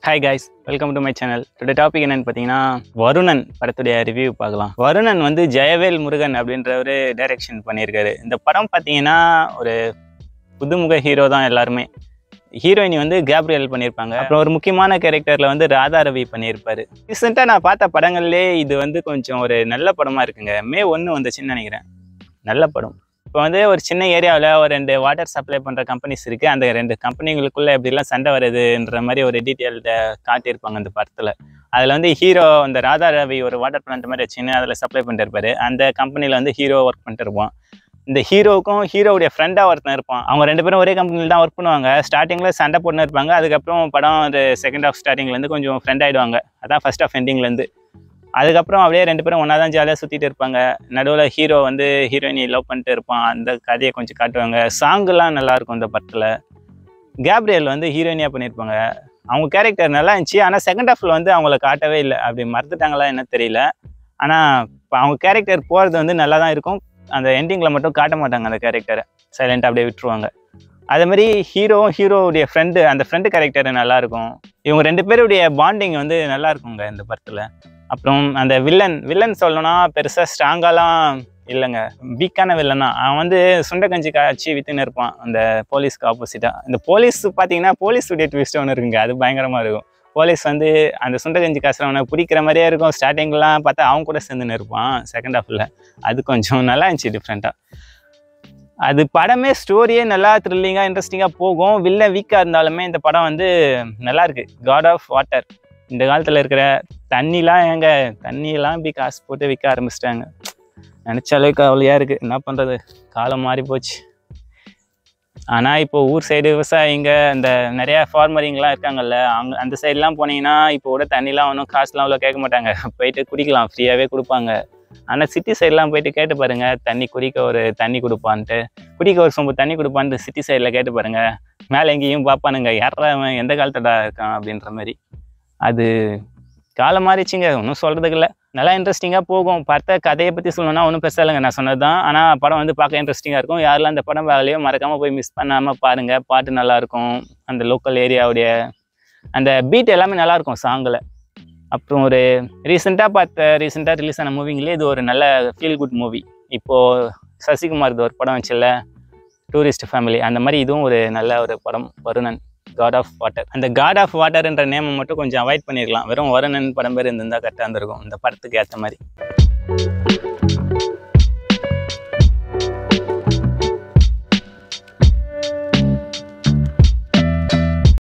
Hi guys, welcome to my channel. Today topic என்னன்னு பார்த்தீங்கன்னா வருணன் படத்துடைய ரிவ்யூ பார்க்கலாம். வருணன் வந்து ஜெயவேல் முருகன் அப்படின்றவரு டைரக்ஷன் பண்ணியிருக்காரு. இந்த படம் பார்த்தீங்கன்னா ஒரு புதுமுக ஹீரோ தான் எல்லாருமே. ஹீரோயினி வந்து கேப்ரியல் பண்ணியிருப்பாங்க. அப்புறம் ஒரு முக்கியமான கேரக்டரில் வந்து ராதா ரவி பண்ணியிருப்பாரு. ரீசெண்டாக நான் பார்த்த படங்கள்லேயே இது வந்து கொஞ்சம் ஒரு நல்ல படமாக இருக்குங்க. மே 1 வந்துச்சுன்னு நினைக்கிறேன். நல்ல படம். இப்போ வந்து ஒரு சின்ன ஏரியாவில் ஒரு 2 வாட்டர் சப்ளை பண்ணுற கம்பெனிஸ் இருக்குது. அந்த 2 கம்பெனிகளுக்குள்ளே எப்படிலாம் சண்டை வருதுன்ற மாதிரி ஒரு டீட்டெயில்ட காட்டியிருப்பாங்க அந்த படத்தில். அதில் வந்து ஹீரோ அந்த ராதா ரவி ஒரு வாட்டர் பிளான்ட் மாதிரி வச்சுன்னு அதில் சப்ளை பண்ணிட்டு இருப்பாரு. அந்த கம்பெனியில் வந்து ஹீரோ ஒர்க் பண்ணிட்டு இருப்பான். இந்த ஹீரோவுக்கும் ஹீரோவுடைய ஃப்ரெண்டாக ஒருத்தன் இருப்பான். அவங்க 2 பேரும் ஒரே கம்பெனியில் தான் ஒர்க் பண்ணுவாங்க. ஸ்டார்டிங்கில் சண்டை போட்டுன்னு இருப்பாங்க. அதுக்கப்புறம் படம் ஒரு செகண்ட் ஆஃப் ஸ்டார்டிங்லேருந்து கொஞ்சம் ஃப்ரெண்ட் ஆகிடுவாங்க. அதான் ஃபர்ஸ்ட் ஆஃப் எண்டிங்லேருந்து. அதுக்கப்புறம் அப்படியே 2 பேரும் ஒன்றா தான் ஜாலியாக சுற்றிட்டு இருப்பாங்க. நடுவில் ஹீரோ வந்து ஹீரோயினி லவ் பண்ணிட்டு இருப்பான். அந்த கதையை கொஞ்சம் காட்டுவாங்க. சாங்கெல்லாம் நல்லாயிருக்கும் இந்த படத்தில். கேப்ரியல் வந்து ஹீரோயினியாக பண்ணியிருப்பாங்க. அவங்க கேரக்டர் நல்லா இருந்துச்சு. ஆனால் செகண்ட் ஹாஃபில் வந்து அவங்கள காட்டவே இல்லை. அப்படி மறந்துட்டாங்களா என்ன தெரியல. ஆனால் இப்போ அவங்க கேரக்டர் போகிறது வந்து நல்லா தான் இருக்கும். அந்த எண்டிங்கில் மட்டும் காட்ட மாட்டாங்க அந்த கேரக்டரை. சைலண்ட்டாக அப்படியே விட்டுருவாங்க. அதேமாதிரி ஹீரோவுடைய ஃப்ரெண்டு, அந்த ஃப்ரெண்டு கேரக்டர் நல்லாயிருக்கும். இவங்க 2 பேருடைய பாண்டிங் வந்து நல்லா இருக்குங்க இந்த படத்தில். அப்புறம் அந்த வில்லன் சொல்லணும்னா பெருசாக ஸ்ட்ராங்காலாம் இல்லைங்க. வீக்கான வில்லன் தான். அவன் வந்து சுண்டக்கஞ்சி காய்ச்சி விற்றுன்னு இருப்பான் அந்த போலீஸ்க்கு ஆப்போசிட்டாக. இந்த போலீஸ் பார்த்தீங்கன்னா போலீஸுடைய ட்விஸ்ட் ஒன்று இருக்குங்க. அது பயங்கரமாக இருக்கும். போலீஸ் வந்து அந்த சுண்டக்கஞ்சி காசுறவனை பிடிக்கிற மாதிரியே இருக்கும். ஸ்டார்டிங்லாம் பார்த்தா அவன் கூட சேர்ந்துன்னு இருப்பான் செகண்ட் ஹாஃபில். அது கொஞ்சம் நல்லா இருந்துச்சு டிஃப்ரெண்ட்டாக. அது படமே ஸ்டோரியே நல்லா த்ரில்லிங்காக இன்ட்ரெஸ்டிங்காக போகும். வில்லன் வீக்காக இருந்தாலுமே இந்த படம் வந்து நல்லாயிருக்கு. God of water. இந்த காலத்தில் இருக்கிற தண்ணியெல்லாம் இப்படி காசு போட்டு விற்க ஆரம்பிச்சிட்டாங்க. நினச்ச அளவுக்கு கவலையாக இருக்குது. என்ன பண்ணுறது, காலம் மாறி போச்சு. ஆனால் இப்போ ஊர் சைடு விவசாயிங்க இந்த நிறையா ஃபார்மரிங்லாம் இருக்காங்கல்ல, அந்த சைட்லாம் போனீங்கன்னா இப்போ கூட தண்ணிலாம் ஒன்றும் காசுலாம் அவ்வளோ கேட்க மாட்டாங்க. போயிட்டு குடிக்கலாம், ஃப்ரீயாகவே கொடுப்பாங்க. ஆனால் சிட்டி சைட்லாம் போயிட்டு கேட்டு பாருங்கள், குடிக்க ஒரு தண்ணி கொடுப்பான்ட்டு, குடிக்க ஒரு சொம்பு தண்ணி கொடுப்பான்ட்டு சிட்டி சைடில் கேட்டு பாருங்கள். மேலே எங்கேயும் பார்ப்பானுங்க, யாரா அவன் எந்த காலத்தடா இருக்கான் அப்படின்ற மாதிரி. அது காலம் மாறிச்சிங்க, ஒன்றும் சொல்கிறதுக்கு இல்லை. நல்லா இன்ட்ரெஸ்டிங்காக போகும். பார்த்த கதையை பற்றி சொல்லணும்னா ஒன்றும் பெருசாக இல்லைங்க, நான் சொன்னது தான். ஆனால் படம் வந்து பார்க்க இன்ட்ரெஸ்டிங்காக இருக்கும். யாரெல்லாம் அந்த படம் வேலையோ மறக்காமல் போய் மிஸ் பண்ணாமல் பாருங்கள். பாட்டு நல்லாயிருக்கும். அந்த லோக்கல் ஏரியாவுடைய அந்த பீட் எல்லாமே நல்லாயிருக்கும் சாங்கில். அப்புறம் ஒரு ரீசெண்டாக ரிலீஸ் ஆன மூவிங்களே இது ஒரு நல்ல ஃபீல் குட் மூவி. இப்போது சசிகுமார் இது ஒரு படம் வச்சுல்ல, டூரிஸ்ட் ஃபேமிலி, அந்த மாதிரி இதுவும் ஒரு நல்ல ஒரு படம் வருணன், காட் ஆஃப் வாட்டர். அந்த காட் ஆஃப் வாட்டர்ன்ற நேமை மட்டும் கொஞ்சம் அவாய்ட் பண்ணியிருக்கலாம். வெறும் வருணன் படம் பேர் இருந்திருந்தால் கரெக்டாக இருந்திருக்கும் இந்த படத்துக்கு ஏற்ற மாதிரி.